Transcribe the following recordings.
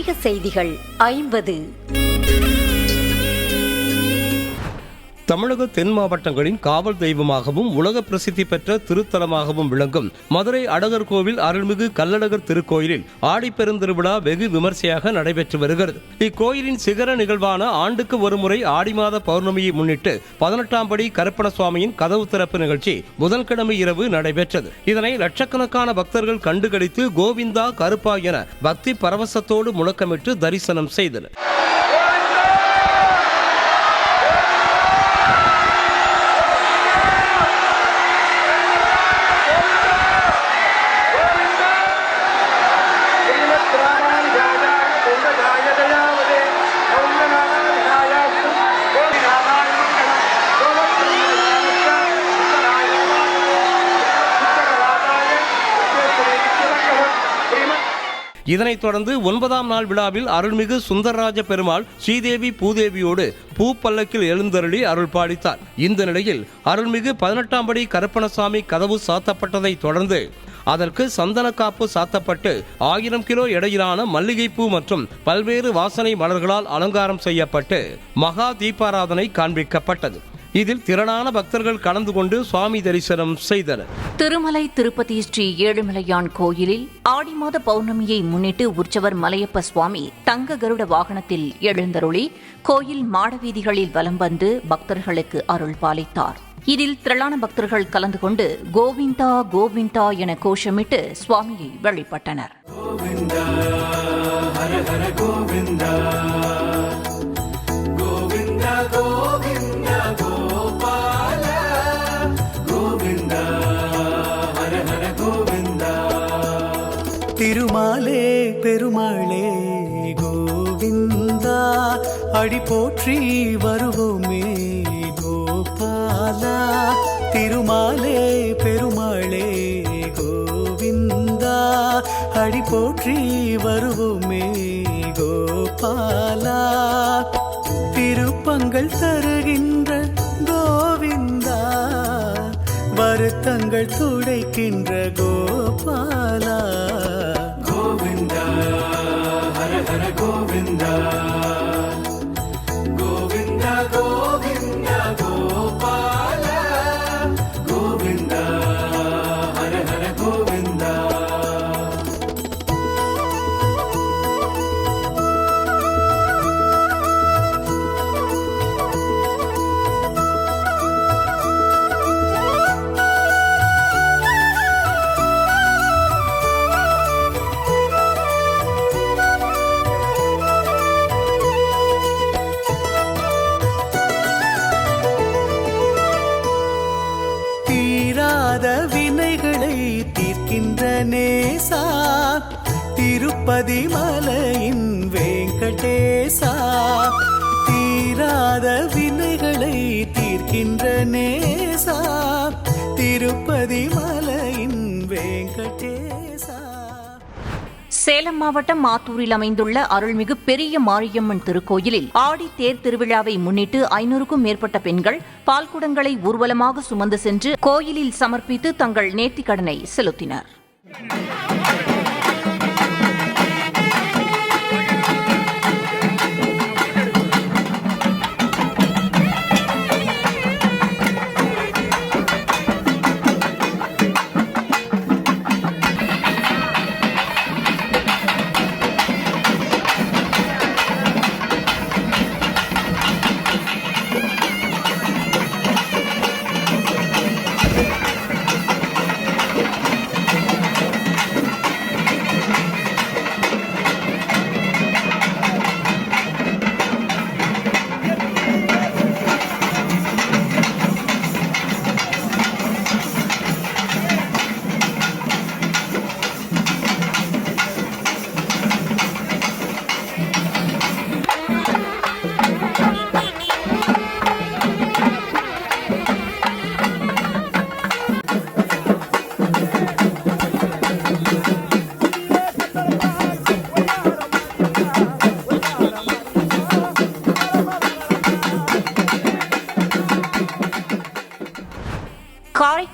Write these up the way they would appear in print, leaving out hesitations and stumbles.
ஆன்மீக செய்திகள் 50. தமிழக தென் மாவட்டங்களின் காவல் தெய்வமாகவும் உலக பிரசித்தி பெற்ற திருத்தலமாகவும் விளங்கும் மதுரை அழகர் கோவில் அருள்மிகு கள்ளழகர் திருக்கோயிலில் ஆடிப்பெருந்திருவிழா வெகு விமர்சையாக நடைபெற்று வருகிறது. இக்கோயிலின் சிகர நிகழ்வான ஆண்டுக்கு ஒருமுறை ஆடி மாத பௌர்ணமியை முன்னிட்டு 18ஆம் படி கருப்பண சுவாமியின் கதவு திறப்பு நிகழ்ச்சி புதன்கிழமை இரவு நடைபெற்றது. இதனை லட்சக்கணக்கான பக்தர்கள் கண்டுகளித்து கோவிந்தா கருப்பா என பக்தி பரவசத்தோடு முழக்கமிட்டு தரிசனம் செய்தனர். இதனைத் தொடர்ந்து 9ஆம் நாள் விழாவில் அருள்மிகு சுந்தரராஜ பெருமாள் ஸ்ரீதேவி பூதேவியோடு பூப்பல்லக்கில் எழுந்தருளி அருள் பாலித்தார். இந்த நிலையில் அருள்மிகு 18ஆம் படி கருப்பணசாமி கதவு சாத்தப்பட்டதை தொடர்ந்து அதற்கு சந்தன காப்பு சாத்தப்பட்டு 1000 கிலோ எடையிலான மல்லிகைப்பூ மற்றும் பல்வேறு வாசனை மலர்களால் அலங்காரம் செய்யப்பட்டு மகா தீபாராதனை காண்பிக்கப்பட்டது. இதில் திரளான பக்தர்கள் கலந்து கொண்டு சுவாமி தரிசனம் செய்தனர். திருமலை திருப்பதி ஸ்ரீ ஏழுமலையான் கோயிலில் ஆடி மாத பௌர்ணமியை முன்னிட்டு உற்சவர் மலையப்ப சுவாமி தங்க கருட வாகனத்தில் எழுந்தருளி கோயில் மாடவீதிகளில் வலம் வந்து பக்தர்களுக்கு அருள் பாலித்தார். இதில் திரளான பக்தர்கள் கலந்து கொண்டு கோவிந்தா கோவிந்தா என கோஷமிட்டு சுவாமியை வழிபட்டனர். கோவிந்தா, ஹர ஹர கோவிந்தா, கோவிந்தா கோவிந்தா கோபால, கோவிந்தா, ஹர ஹர கோவிந்தா. திருமாலே பெருமாளே கோவிந்தா, அடி போற்றி வருவோமே கோபாலா. திருமாலே பெருமாளே கோவிந்தா, அடி போற்றி வருவோமே கோபாலா. திருப்பங்கள் தருகின்ற கோவிந்தா, வருத்தங்கள் துடைக்கின்ற கோபாலா. கோவிந்தா, ஹர ஹர கோவிந்தா, கோவிந்தா கோவிந்தா கோபால, கோவிந்தா, ஹர ஹர கோவிந்தா. வினைகளை தீர்க்கின்ற நேசா, திருப்பதி மலையின் வெங்கடேசா. தீராத வினைகளை தீர்க்கின்ற நேசா, திருப்பதி மலையின் வெங்கடேசா. சேலம் மாவட்டம் ஆத்தூரில் அமைந்துள்ள அருள்மிகு பெரிய மாரியம்மன் திருக்கோயிலில் ஆடி தேர் திருவிழாவை முன்னிட்டு 500க்கும் மேற்பட்ட பெண்கள் பால்குடங்களை ஊர்வலமாக சுமந்து சென்று கோயிலில் சமர்ப்பித்து தங்கள் நேர்த்திக்கடனை செலுத்தினர்.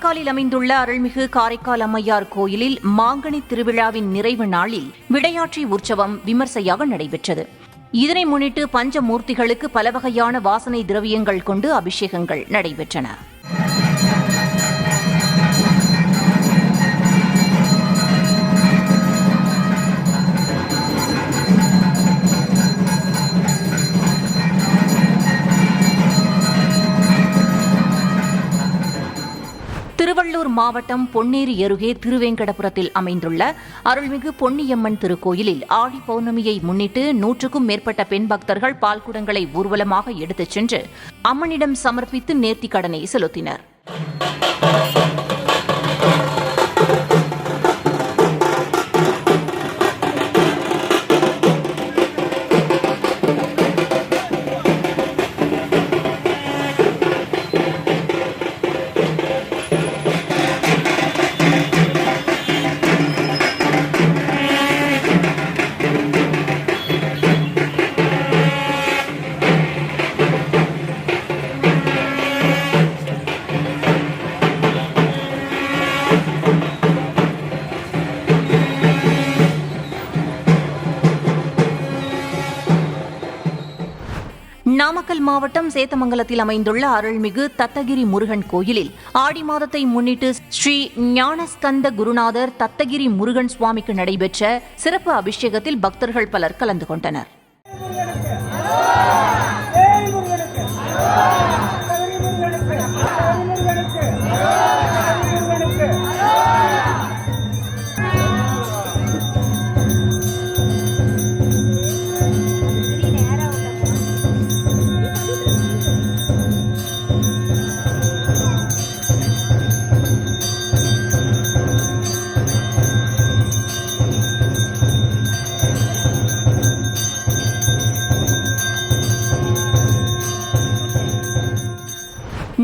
காரைக்காலில் அமைந்துள்ள அருள்மிகு காரைக்கால் அம்மையார் கோயிலில் மாங்கனி திருவிழாவின் நிறைவு நாளில் விடையாற்றி உற்சவம் விமர்சையாக நடைபெற்றது. இதனை முன்னிட்டு பஞ்சமூர்த்திகளுக்கு பல வகையான வாசனை திரவியங்கள் கொண்டு அபிஷேகங்கள் நடைபெற்றன. திருவள்ளூர் மாவட்டம் பொன்னேரி அருகே திருவேங்கடபுரத்தில் அமைந்துள்ள அருள்மிகு பொன்னியம்மன் திருக்கோயிலில் ஆடி பௌர்ணமியை முன்னிட்டு 100க்கும் மேற்பட்ட பெண் பக்தர்கள் பால்குடங்களை ஊர்வலமாக எடுத்துச் சென்று அம்மனிடம் சமர்ப்பித்து நேர்த்திக் கடனை செலுத்தினர். நாமக்கல் மாவட்டம் சேத்தமங்கலத்தில் அமைந்துள்ள அருள்மிகு தத்தகிரி முருகன் கோயிலில் ஆடி மாதத்தை முன்னிட்டு ஸ்ரீ ஞானஸ்கந்த குருநாதர் தத்தகிரி முருகன் சுவாமிக்கு நடைபெற்ற சிறப்பு அபிஷேகத்தில் பக்தர்கள் பலர் கலந்து கொண்டனர்.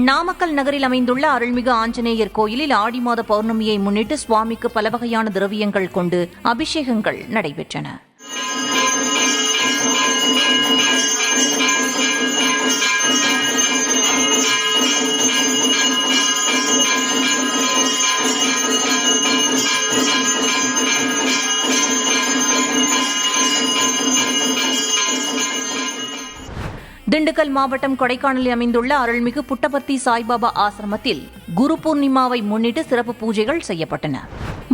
நாமக்கல் நகரில் அமைந்துள்ள அருள்மிகு ஆஞ்சநேயர் கோயிலில் ஆடி மாத பௌர்ணமியை முன்னிட்டு சுவாமிக்கு பல வகையான திரவியங்கள் கொண்டு அபிஷேகங்கள் நடைபெற்றன. திண்டுக்கல் மாவட்டம் கொடைக்கானலில் அமைந்துள்ள அருள்மிகு புட்டபர்த்தி சாய்பாபா ஆசிரமத்தில் குரு பூர்ணிமாவை முன்னிட்டு சிறப்பு பூஜைகள் செய்யப்பட்டன.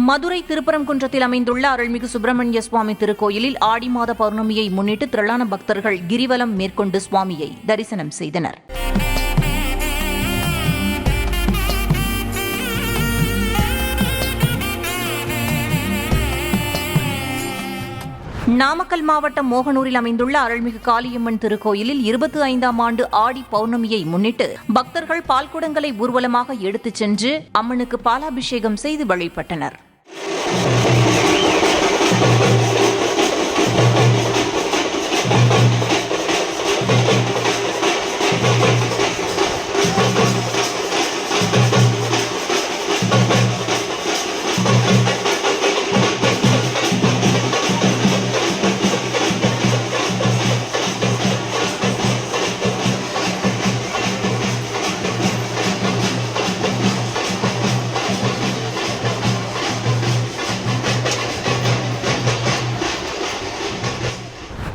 மதுரை திருப்பரங்குன்றத்தில் அமைந்துள்ள அருள்மிகு சுப்பிரமணிய சுவாமி திருக்கோயிலில் ஆடி மாத பௌர்ணமியை முன்னிட்டு திரளான பக்தர்கள் கிரிவலம் மேற்கொண்டு சுவாமியை தரிசனம் செய்தனர். நாமக்கல் மாவட்டம் மோகனூரில் அமைந்துள்ள அருள்மிகு காளியம்மன் திருக்கோயிலில் 25ஆம் ஆண்டு ஆடி பௌர்ணமியை முன்னிட்டு பக்தர்கள் பால்குடங்களை ஊர்வலமாக எடுத்துச் சென்று அம்மனுக்கு பாலாபிஷேகம் செய்து வழிபட்டனர்.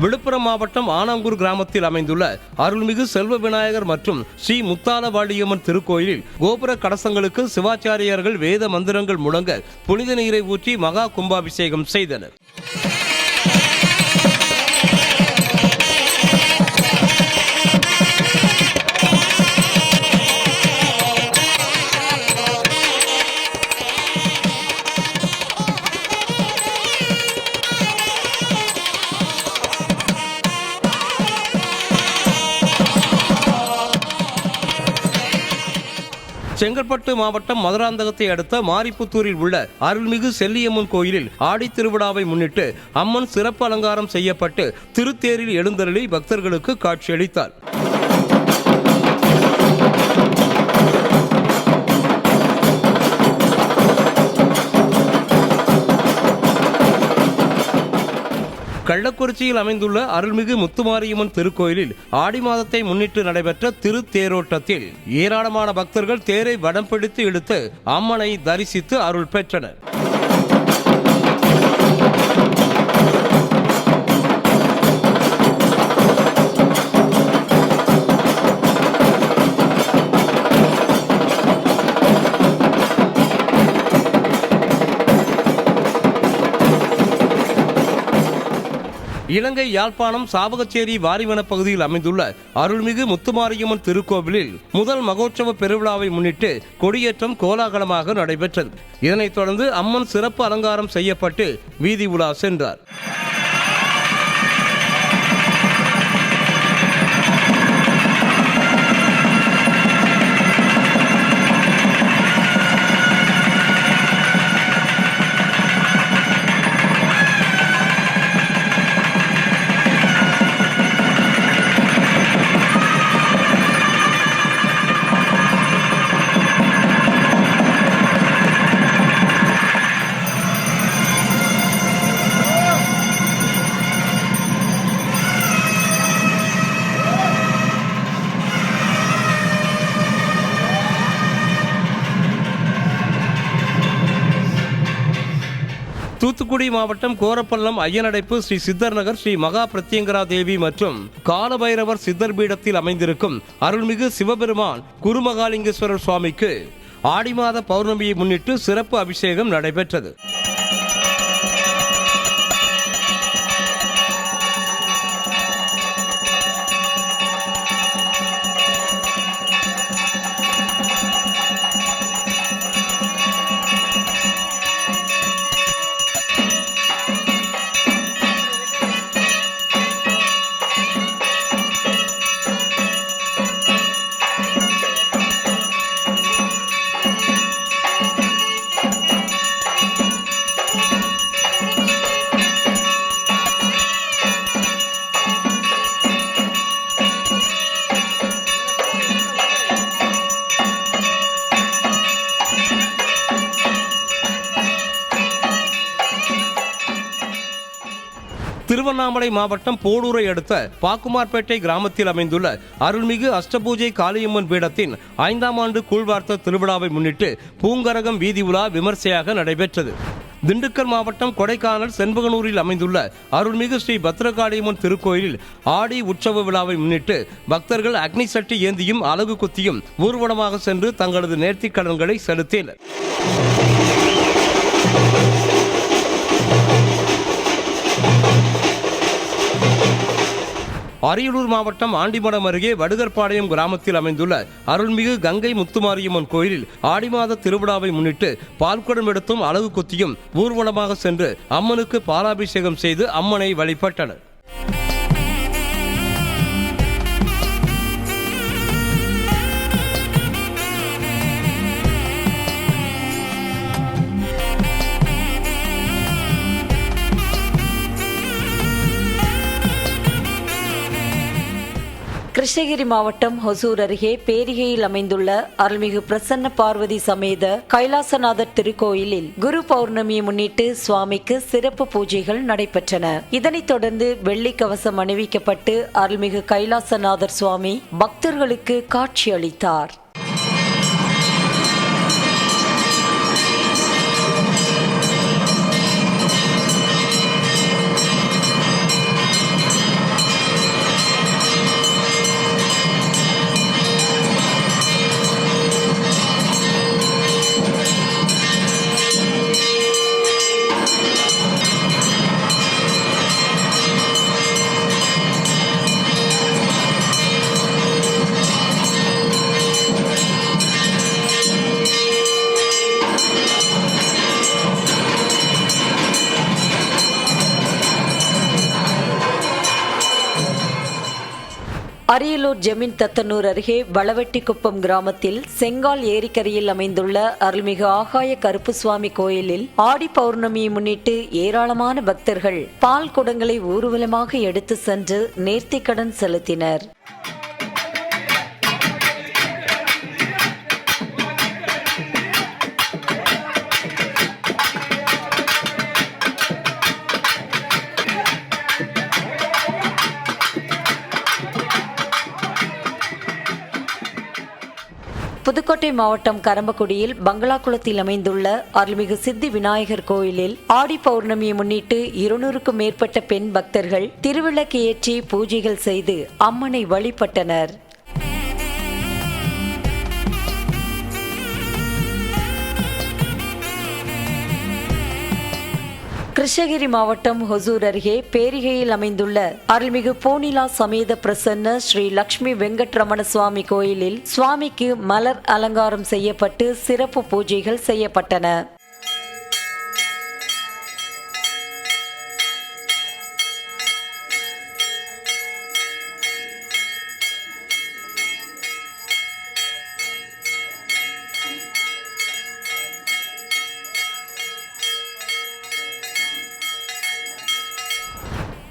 விழுப்புரம் மாவட்டம் ஆனாங்கூர் கிராமத்தில் அமைந்துள்ள அருள்மிகு செல்வ விநாயகர் மற்றும் ஸ்ரீ முத்தாலவாடியம்மன் திருக்கோயிலில் கோபுர கடசங்களுக்கு சிவாச்சாரியர்கள் வேத மந்திரங்கள் முழங்க புனித நீரை ஊற்றி மகா கும்பாபிஷேகம் செய்தனர். செங்கல்பட்டு மாவட்டம் மதுராந்தகத்தை அடுத்த மாரிப்புத்தூரில் உள்ள அருள்மிகு செல்லியம்மன் கோயிலில் ஆடி திருவிழாவை முன்னிட்டு அம்மன் சிறப்பு அலங்காரம் செய்யப்பட்டு திருத்தேரில் எழுந்தருளி பக்தர்களுக்கு காட்சியளித்தார். கள்ளக்குறிச்சியில் அமைந்துள்ள அருள்மிகு முத்துமாரியம்மன் திருக்கோயிலில் ஆடி மாதத்தை முன்னிட்டு நடைபெற்ற திருத்தேரோட்டத்தில் ஏராளமான பக்தர்கள் தேரை வடம் பிடித்து இழுத்து அம்மனை தரிசித்து அருள் பெற்றனர். இலங்கை யாழ்ப்பாணம் சாவகச்சேரி வாரிவன பகுதியில் அமைந்துள்ள அருள்மிகு முத்துமாரியம்மன் திருக்கோவிலில் முதல் மகோற்சவ பெருவிழாவை முன்னிட்டு கொடியேற்றம் கோலாகலமாக நடைபெற்றது. இதனைத் தொடர்ந்து அம்மன் சிறப்பு அலங்காரம் செய்யப்பட்டு வீதி உலா சென்றார். தூத்துக்குடி மாவட்டம் கோரப்பள்ளம் ஐயனடைப்பு ஸ்ரீ சித்தர் நகர் ஸ்ரீ மகா பிரத்யங்கரா தேவி மற்றும் காலபைரவர் சித்தர் பீடத்தில் அமைந்திருக்கும் அருள்மிகு சிவபெருமான் குருமகாலிங்கேஸ்வரர் சுவாமிக்கு ஆடி மாத பௌர்ணமியை முன்னிட்டு சிறப்பு அபிஷேகம் நடைபெற்றது. திருவண்ணாமலை மாவட்டம் போடூரை அடுத்த பாக்குமார்பேட்டை கிராமத்தில் அமைந்துள்ள அருள்மிகு அஷ்டபூஜை காளியம்மன் பீடத்தின் 5ஆம் ஆண்டு கூழ்வார்த்த திருவிழாவை முன்னிட்டு பூங்கரகம் வீதி உலா விமர்சையாக நடைபெற்றது. திண்டுக்கல் மாவட்டம் கொடைக்கானல் செண்பகனூரில் அமைந்துள்ள அருள்மிகு ஸ்ரீ பத்ரகாளியம்மன் திருக்கோயிலில் ஆடி உற்சவ விழாவை முன்னிட்டு பக்தர்கள் அக்னி சட்டி ஏந்தியும் அலகு குத்தியும் ஊர்வலமாக சென்று தங்களது நேர்த்திக் கடன்களை செலுத்தினர். அரியலூர் மாவட்டம் ஆண்டிமடம் அருகே வடுகர்பாளையம் கிராமத்தில் அமைந்துள்ள அருள்மிகு கங்கை முத்துமாரியம்மன் கோயிலில் ஆடி மாத திருவிழாவை முன்னிட்டு பால்குடம் எடுத்தும் அலகு குத்தியும் ஊர்வலமாக சென்று அம்மனுக்கு பாலாபிஷேகம் செய்து அம்மனை வழிபட்டனர். கிருஷ்ணகிரி மாவட்டம் ஹொசூர் அருகே பேரிகையில் அமைந்துள்ள அருள்மிகு பிரசன்ன பார்வதி சமேத கைலாசநாதர் திருக்கோயிலில் குரு பௌர்ணமியை முன்னிட்டு சுவாமிக்கு சிறப்பு பூஜைகள் நடைபெற்றன. இதனைத் தொடர்ந்து வெள்ளி கவசம் அணிவிக்கப்பட்டு அருள்மிகு கைலாசநாதர் சுவாமி பக்தர்களுக்கு காட்சியளித்தார். அரியலூர் ஜமீன் தத்தனூர் அருகே வளவெட்டிக்குப்பம் கிராமத்தில் செங்கால் ஏரிக்கரையில் அமைந்துள்ள அருள்மிகு ஆகாய கருப்புசுவாமி கோயிலில் ஆடி பௌர்ணமியை முன்னிட்டு ஏராளமான பக்தர்கள் பால் குடங்களை ஊர்வலமாக எடுத்து சென்று நேர்த்திக்கடன் செலுத்தினர். புதுக்கோட்டை மாவட்டம் கரம்பக்குடியில் பங்களாகுளத்தில் அமைந்துள்ள அருள்மிகு சித்தி விநாயகர் கோயிலில் ஆடி பௌர்ணமியை முன்னிட்டு 200க்கும் மேற்பட்ட பெண் பக்தர்கள் திருவிளக்கு ஏற்றி பூஜைகள் செய்து அம்மனை வழிபட்டனர். கிருஷ்ணகிரி மாவட்டம் ஹொசூர் அருகே பேரிகையில் அமைந்துள்ள அருள்மிகு பூனிலா சமேத பிரசன்ன ஸ்ரீ லட்சுமி வெங்கட்ரமண சுவாமி கோயிலில் சுவாமிக்கு மலர் அலங்காரம் செய்யப்பட்டு சிறப்பு பூஜைகள் செய்யப்பட்டன.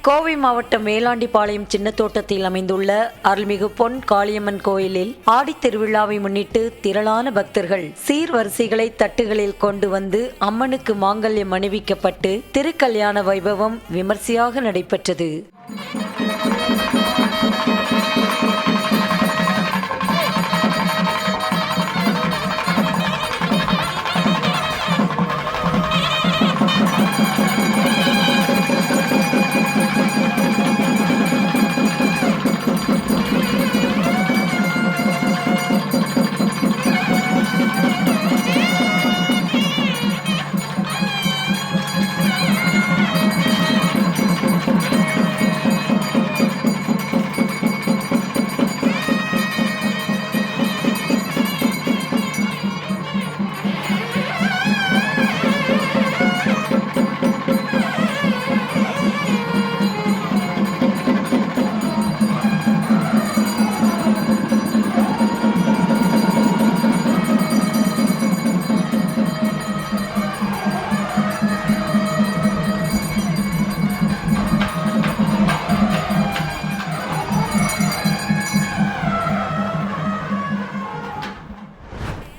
கோவை மாவட்டம் வேளாண்டிபாளையம் சின்னத்தோட்டத்தில் அமைந்துள்ள அருள்மிகு பொன் காளியம்மன் கோயிலில் ஆடித் திருவிழாவை முன்னிட்டு திரளான பக்தர்கள் சீர்வரிசைகளை தட்டுகளில் கொண்டு வந்து அம்மனுக்கு மாங்கல்யம் அணிவிக்கப்பட்டு திருக்கல்யாண வைபவம் விமர்சையாக நடைபெற்றது.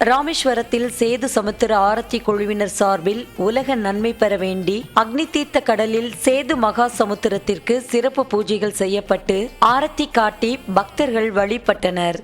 ராமேஸ்வரத்தில் சேது சமுத்திர ஆரத்தி குழுவினர் சார்பில் உலக நன்மை பெற வேண்டி அக்னி தீர்த்த கடலில் சேது மகா சமுத்திரத்திற்கு சிறப்பு பூஜைகள் செய்யப்பட்டு ஆரத்தி காட்டி பக்தர்கள் வழிபட்டனர்.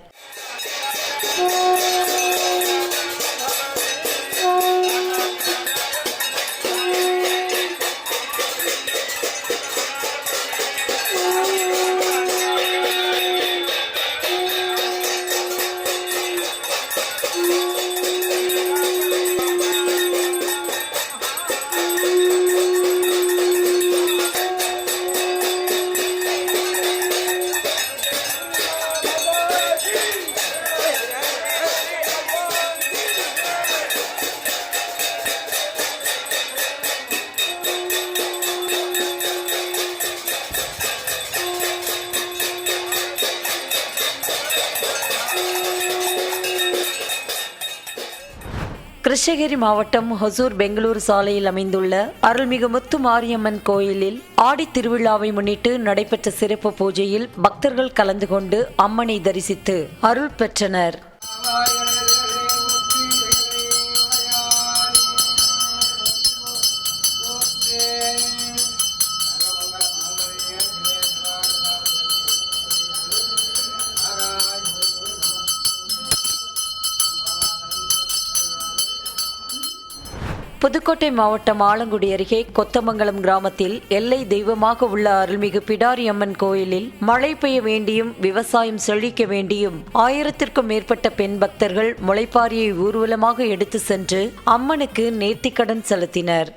கிருஷ்ணகிரி மாவட்டம் ஹொசூர் பெங்களூர் சாலையில் அமைந்துள்ள அருள்மிகு முத்து மாரியம்மன் கோயிலில் ஆடி திருவிழாவை முன்னிட்டு நடைபெற்ற சிறப்பு பூஜையில் பக்தர்கள் கலந்து கொண்டு அம்மனை தரிசித்து அருள் பெற்றனர். புதுக்கோட்டை மாவட்டம் ஆலங்குடி அருகே கொத்தமங்கலம் கிராமத்தில் எல்லை தெய்வமாக உள்ள அருள்மிகு பிடாரி அம்மன் கோயிலில் மழை பெய்ய வேண்டியும் விவசாயம் செழிக்க வேண்டியும் 1000த்திற்கும் மேற்பட்ட பெண் பக்தர்கள் முளைப்பாரியை ஊர்வலமாக எடுத்து சென்று அம்மனுக்கு நேர்த்திக்கடன் செலுத்தினர்.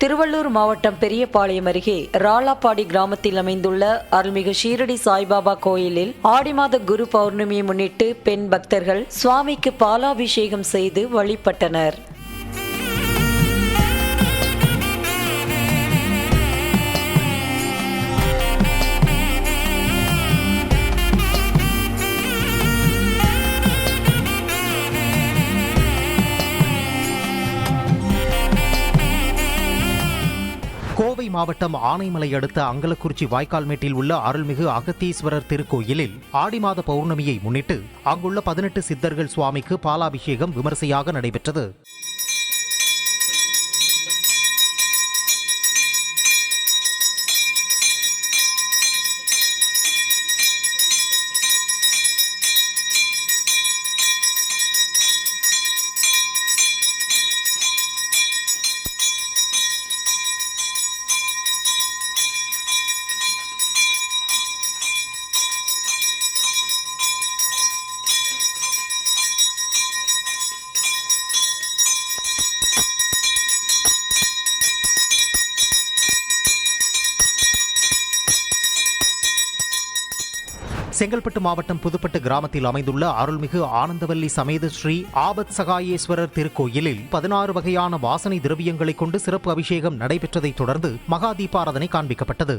திருவள்ளூர் மாவட்டம் பெரியபாளையம் அருகே ராலாப்பாடி கிராமத்தில் அமைந்துள்ள அருள்மிகு ஷீரடி சாய்பாபா கோயிலில் ஆடி மாத குரு பௌர்ணமியை முன்னிட்டு பெண் பக்தர்கள் சுவாமிக்கு பாலாபிஷேகம் செய்து வழிபட்டனர். மாவட்டம் ஆனைமலை அடுத்த அங்கலக்குறிச்சி வாய்க்கால்மேட்டில் உள்ள அருள்மிகு அகத்தீஸ்வரர் திருக்கோயிலில் ஆடி மாத பௌர்ணமியை முன்னிட்டு அங்குள்ள 18 சித்தர்கள் சுவாமிக்கு பாலாபிஷேகம் விமரிசையாக நடைபெற்றது. செங்கல்பட்டு மாவட்டம் புதுப்பட்டு கிராமத்தில் அமைந்துள்ள அருள்மிகு ஆனந்தவல்லி சமேத ஸ்ரீ ஆபத் சகாயேஸ்வரர் திருக்கோயிலில் 16 வகையான வாசனை திரவியங்களை கொண்டு சிறப்பு அபிஷேகம் நடைபெற்றதைத் தொடர்ந்து மகா தீபாராதனை காண்பிக்கப்பட்டது.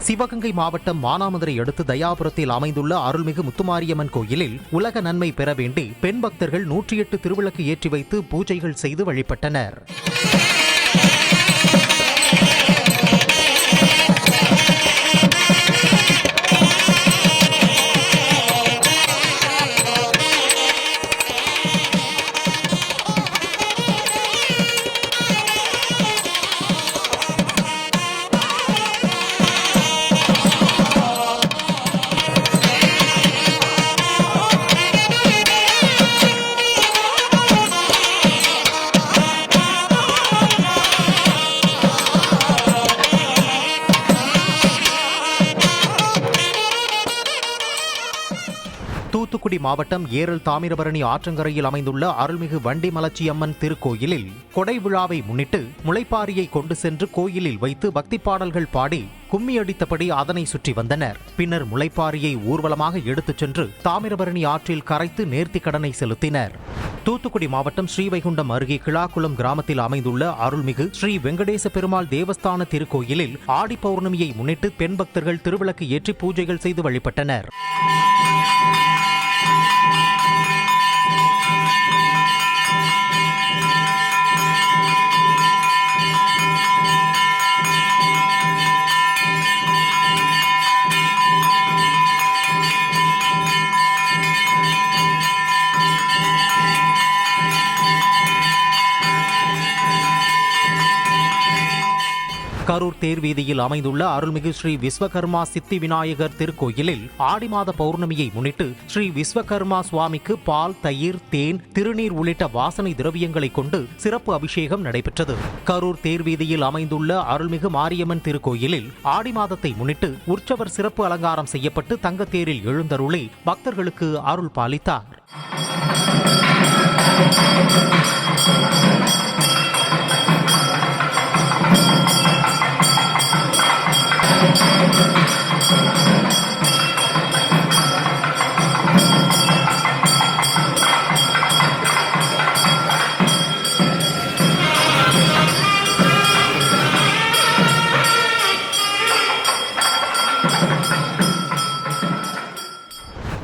சிவகங்கை மாவட்டம் மானாமதுரை அடுத்து தயாபுரத்தில் அமைந்துள்ள அருள்மிகு முத்துமாரியம்மன் கோயிலில் உலக நன்மை பெற வேண்டி பெண் பக்தர்கள் 108 திருவிளக்கு ஏற்றி வைத்து பூஜைகள் செய்து வழிபட்டனர். தூத்துக்குடி மாவட்டம் ஏரல் தாமிரபரணி ஆற்றங்கரையில் அமைந்துள்ள அருள்மிகு வண்டி மலச்சியம்மன் திருக்கோயிலில் கொடை விழாவை முன்னிட்டு முளைப்பாரியை கொண்டு சென்று கோயிலில் வைத்து பக்தி பாடல்கள் பாடி கும்மி அடித்தபடி அதனை சுற்றி வந்தனர். பின்னர் முளைப்பாரியை ஊர்வலமாக எடுத்துச் சென்று தாமிரபரணி ஆற்றில் கரைத்து நேர்த்தி கடனை செலுத்தினர். தூத்துக்குடி மாவட்டம் ஸ்ரீவைகுண்டம் அருகே கிளாக்குளம் கிராமத்தில் அமைந்துள்ள அருள்மிகு ஸ்ரீ வெங்கடேச பெருமாள் தேவஸ்தான திருக்கோயிலில் ஆடி பௌர்ணமியை முன்னிட்டு பெண் பக்தர்கள் திருவிளக்கு ஏற்றி பூஜைகள் செய்து வழிபட்டனர். கரூர் தேர்வீதியில் அமைந்துள்ள அருள்மிகு ஸ்ரீ விஸ்வகர்மா சித்தி விநாயகர் திருக்கோயிலில் ஆடி மாத பௌர்ணமியை முன்னிட்டு ஸ்ரீ விஸ்வகர்மா சுவாமிக்கு பால், தயிர், தேன், திருநீர் உள்ளிட்ட வாசனை திரவியங்களை கொண்டு சிறப்பு அபிஷேகம் நடைபெற்றது. கரூர் தேர்வீதியில் அமைந்துள்ள அருள்மிகு மாரியம்மன் திருக்கோயிலில் ஆடி மாதத்தை முன்னிட்டு உற்சவர் சிறப்பு அலங்காரம் செய்யப்பட்டு தங்கத்தேரில் எழுந்தருளி பக்தர்களுக்கு அருள் பாலித்தார்.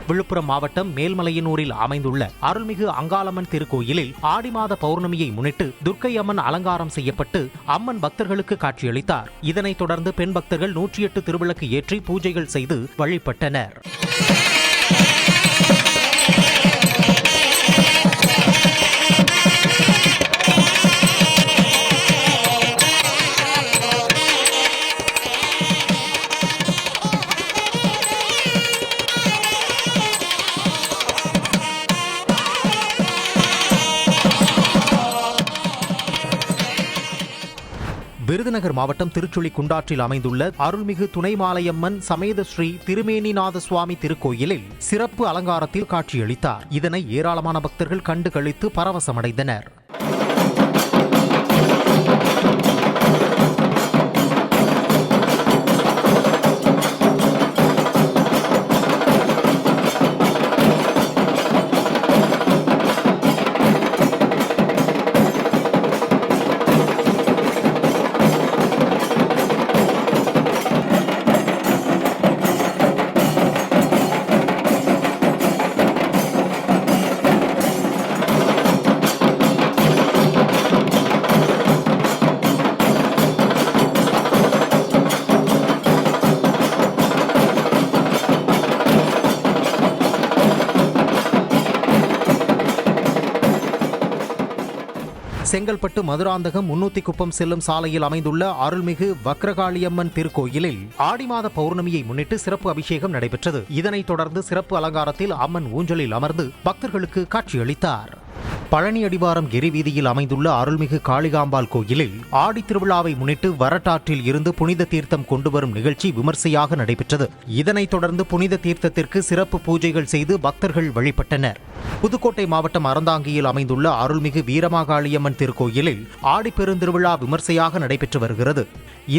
விழுப்புரம் மாவட்டம் மேல்மலையனூரில் அமைந்துள்ள அருள்மிகு அங்காளம்மன் திருக்கோயிலில் ஆடி மாத பௌர்ணமியை முன்னிட்டு துர்க்கை அம்மன் அலங்காரம் செய்யப்பட்டு அம்மன் பக்தர்களுக்கு காட்சியளித்தார். இதனைத் தொடர்ந்து பெண் பக்தர்கள் 108 திருவிளக்கு ஏற்றி பூஜைகள் செய்து வழிபட்டனர். விருதுநகர் மாவட்டம் திருச்சுழி குண்டாற்றில் அமைந்துள்ள அருள்மிகு துணைமாலையம்மன் சமேத ஸ்ரீ திருமேனிநாத சுவாமி திருக்கோயிலில் சிறப்பு அலங்காரத்தில் காட்சியளித்தார். இதனை ஏராளமான பக்தர்கள் கண்டு களித்து பரவசமடைந்தனர். செங்கல்பட்டு மதுராந்தகம் முன்னூத்திக்குப்பம் செல்லும் சாலையில் அமைந்துள்ள அருள்மிகு வக்ரகாளியம்மன் திருக்கோயிலில் ஆடி மாத பௌர்ணமியை முன்னிட்டு சிறப்பு அபிஷேகம் நடைபெற்றது. இதனைத் தொடர்ந்து சிறப்பு அலங்காரத்தில் அம்மன் ஊஞ்சலில் அமர்ந்து பக்தர்களுக்கு காட்சியளித்தார். பழனி அடிவாரம் கிரிவீதியில் அமைந்துள்ள அருள்மிகு காளிகாம்பாள் கோயிலில் ஆடி திருவிழாவை முன்னிட்டு வரட்டாற்றில் இருந்து புனித தீர்த்தம் கொண்டுவரும் நிகழ்ச்சி விமர்சையாக நடைபெற்றது. இதனைத் தொடர்ந்து புனித தீர்த்தத்திற்கு சிறப்பு பூஜைகள் செய்து பக்தர்கள் வழிபட்டனர். புதுக்கோட்டை மாவட்டம் அறந்தாங்கியில் அமைந்துள்ள அருள்மிகு வீரமாகாளியம்மன் திருக்கோயிலில் ஆடிப்பெருந்திருவிழா விமர்சையாக நடைபெற்று வருகிறது.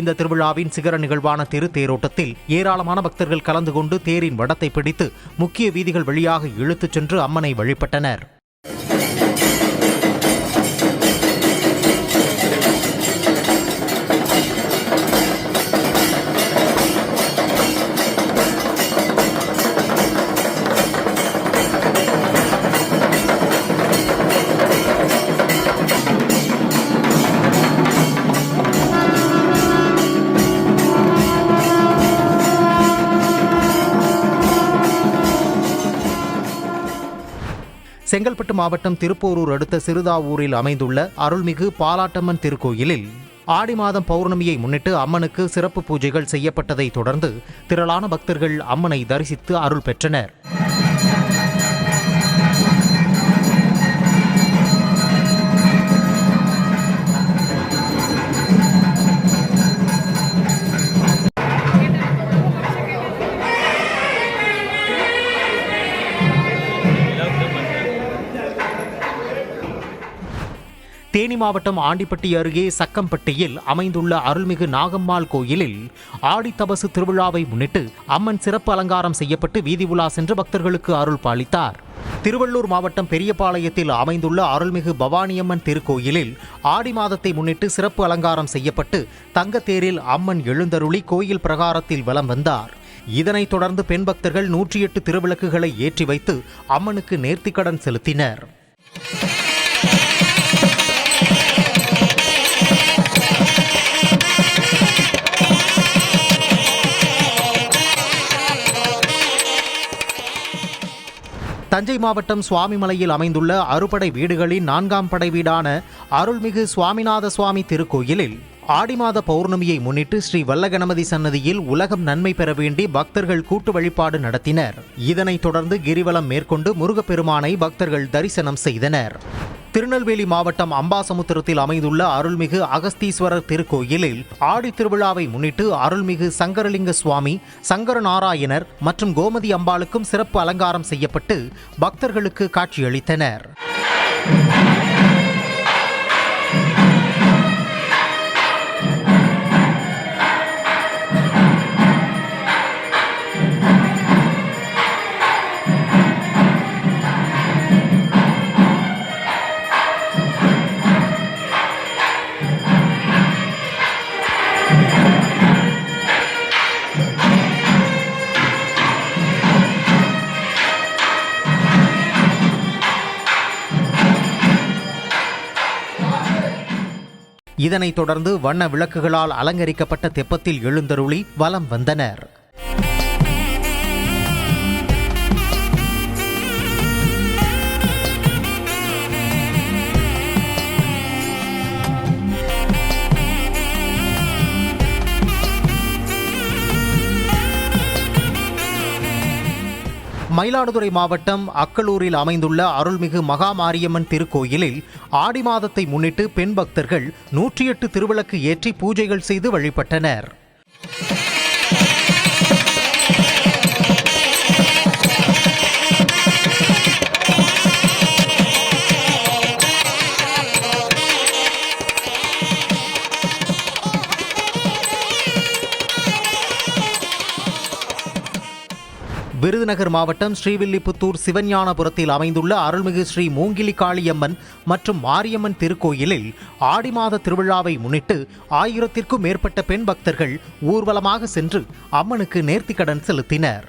இந்த திருவிழாவின் சிகர நிகழ்வான திருத்தேரோட்டத்தில் ஏராளமான பக்தர்கள் கலந்து கொண்டு தேரின் வடத்தை பிடித்து முக்கிய வீதிகள் வழியாக இழுத்துச் சென்று அம்மனை வழிபட்டனர். செங்கல்பட்டு மாவட்டம் திருப்போரூர் அடுத்த சிறுதாவூரில் அமைந்துள்ள அருள்மிகு பாலாட்டம்மன் திருக்கோயிலில் ஆடி மாதம் பௌர்ணமியை முன்னிட்டு அம்மனுக்கு சிறப்பு பூஜைகள் செய்யப்பட்டதை தொடர்ந்து திரளான பக்தர்கள் அம்மனை தரிசித்து அருள் பெற்றனர். தேனி மாவட்டம் ஆண்டிப்பட்டி அருகே சக்கம்பட்டியில் அமைந்துள்ள அருள்மிகு நாகம்மாள் கோயிலில் ஆடித்தபசு திருவிழாவை முன்னிட்டு அம்மன் சிறப்பு அலங்காரம் செய்யப்பட்டு வீதி உலா சென்று பக்தர்களுக்கு அருள் பாலித்தார். திருவள்ளூர் மாவட்டம் பெரியபாளையத்தில் அமைந்துள்ள அருள்மிகு பவானியம்மன் திருக்கோயிலில் ஆடி மாதத்தை முன்னிட்டு சிறப்பு அலங்காரம் செய்யப்பட்டு தங்கத்தேரில் அம்மன் எழுந்தருளி கோயில் பிரகாரத்தில் வலம் வந்தார். இதனைத் தொடர்ந்து பெண் பக்தர்கள் 108 திருவிளக்குகளை ஏற்றி வைத்து அம்மனுக்கு நேர்த்திக்கடன் செலுத்தினர். தஞ்சை மாவட்டம் சுவாமிமலையில் அமைந்துள்ள அறுபடை வீடுகளின் 4ஆம் படை வீடான அருள்மிகு சுவாமிநாத சுவாமி திருக்கோயிலில் ஆடி மாத பௌர்ணமியை முன்னிட்டு ஸ்ரீ வல்லகணபதி சன்னதியில் உலகம் நன்மை பெற வேண்டி பக்தர்கள் கூட்டு வழிபாடு நடத்தினர். இதனைத் தொடர்ந்து கிரிவலம் மேற்கொண்டு முருகப்பெருமானை பக்தர்கள் தரிசனம் செய்தனர். திருநெல்வேலி மாவட்டம் அம்பாசமுத்திரத்தில் அமைந்துள்ள அருள்மிகு அகஸ்தீஸ்வரர் திருக்கோயிலில் ஆடி திருவிழாவை முன்னிட்டு அருள்மிகு சங்கரலிங்க சுவாமி, சங்கரநாராயணர் மற்றும் கோமதி அம்பாளுக்கும் சிறப்பு அலங்காரம் செய்யப்பட்டு பக்தர்களுக்கு காட்சியளித்தனர். இதனைத் தொடர்ந்து வண்ண விளக்குகளால் அலங்கரிக்கப்பட்ட தெப்பத்தில் எழுந்தருளி வலம் வந்தனர். மயிலாடுதுறை மாவட்டம் அக்கலூரில் அமைந்துள்ள அருள்மிகு மகாமாரியம்மன் திருக்கோயிலில் ஆடி மாதத்தை முன்னிட்டு பெண் பக்தர்கள் 108 திருவிளக்கு ஏற்றி பூஜைகள் செய்து வழிபட்டனர். விருதுநகர் மாவட்டம் ஸ்ரீவில்லிபுத்தூர் சிவஞானபுரத்தில் அமைந்துள்ள அருள்மிகு ஸ்ரீ மூங்கிலி காளியம்மன் மற்றும் மாரியம்மன் திருக்கோயிலில் ஆடி மாத திருவிழாவை முன்னிட்டு 1000த்திற்கும் மேற்பட்ட பெண் பக்தர்கள் ஊர்வலமாக சென்று அம்மனுக்கு நேர்த்திக்கடன் செலுத்தினர்.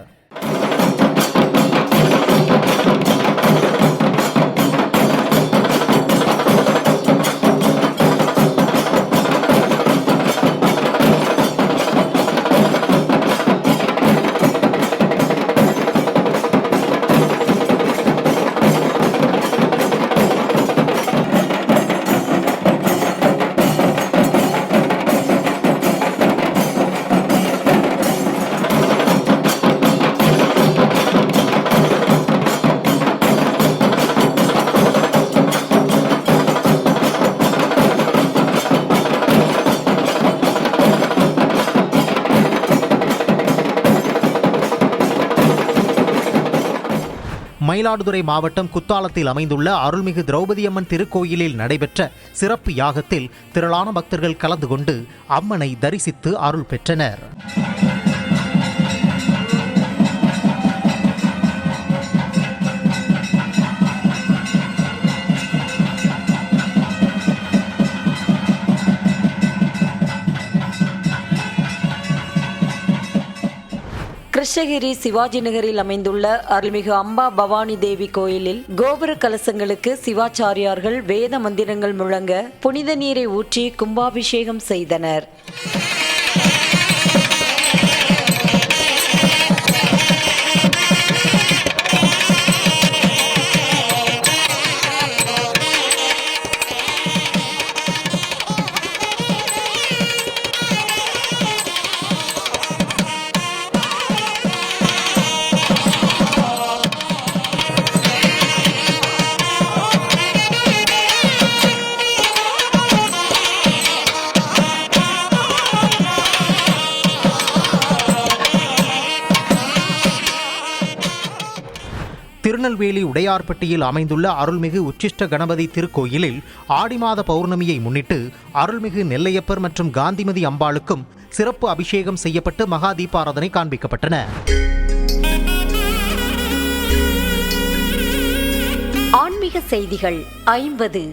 மயிலாடுதுறை மாவட்டம் குத்தாலத்தில் அமைந்துள்ள அருள்மிகு திரௌபதியம்மன் திருக்கோயிலில் நடைபெற்ற சிறப்பு யாகத்தில் திரளான பக்தர்கள் கலந்து கொண்டு அம்மனை தரிசித்து அருள் பெற்றனர். கிருஷ்ணகிரி சிவாஜி நகரில் அமைந்துள்ள அருள்மிகு அம்பா பவானி தேவி கோயிலில் கோபுர கலசங்களுக்கு சிவாச்சாரியார்கள் வேத மந்திரங்கள் முழங்க புனித நீரை ஊற்றி கும்பாபிஷேகம் செய்தனர். திருநெல்வேலி உடையார்பட்டியில் அமைந்துள்ள அருள்மிகு உச்சிஷ்ட கணபதி திருக்கோயிலில் ஆடி மாத பௌர்ணமியை முன்னிட்டு அருள்மிகு நெல்லையப்பர் மற்றும் காந்திமதி அம்பாளுக்கும் சிறப்பு அபிஷேகம் செய்யப்பட்டு மகா தீபாராதனை காண்பிக்கப்பட்டன. ஆன்மீக செய்திகள் 50.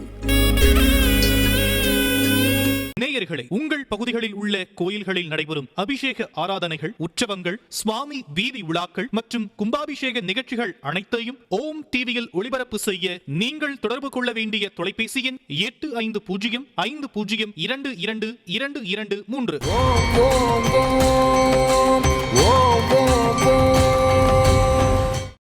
நேயர்களே, உங்கள் பகுதிகளில் உள்ள கோயில்களில் நடைபெறும் அபிஷேக ஆராதனைகள், உற்சவங்கள், சுவாமி வீதி விழாக்கள் மற்றும் கும்பாபிஷேக நிகழ்ச்சிகள் அனைத்தையும் ஓம் டிவியில் ஒளிபரப்பு செய்ய நீங்கள் தொடர்பு கொள்ள வேண்டிய தொலைபேசி எண் 8505022223.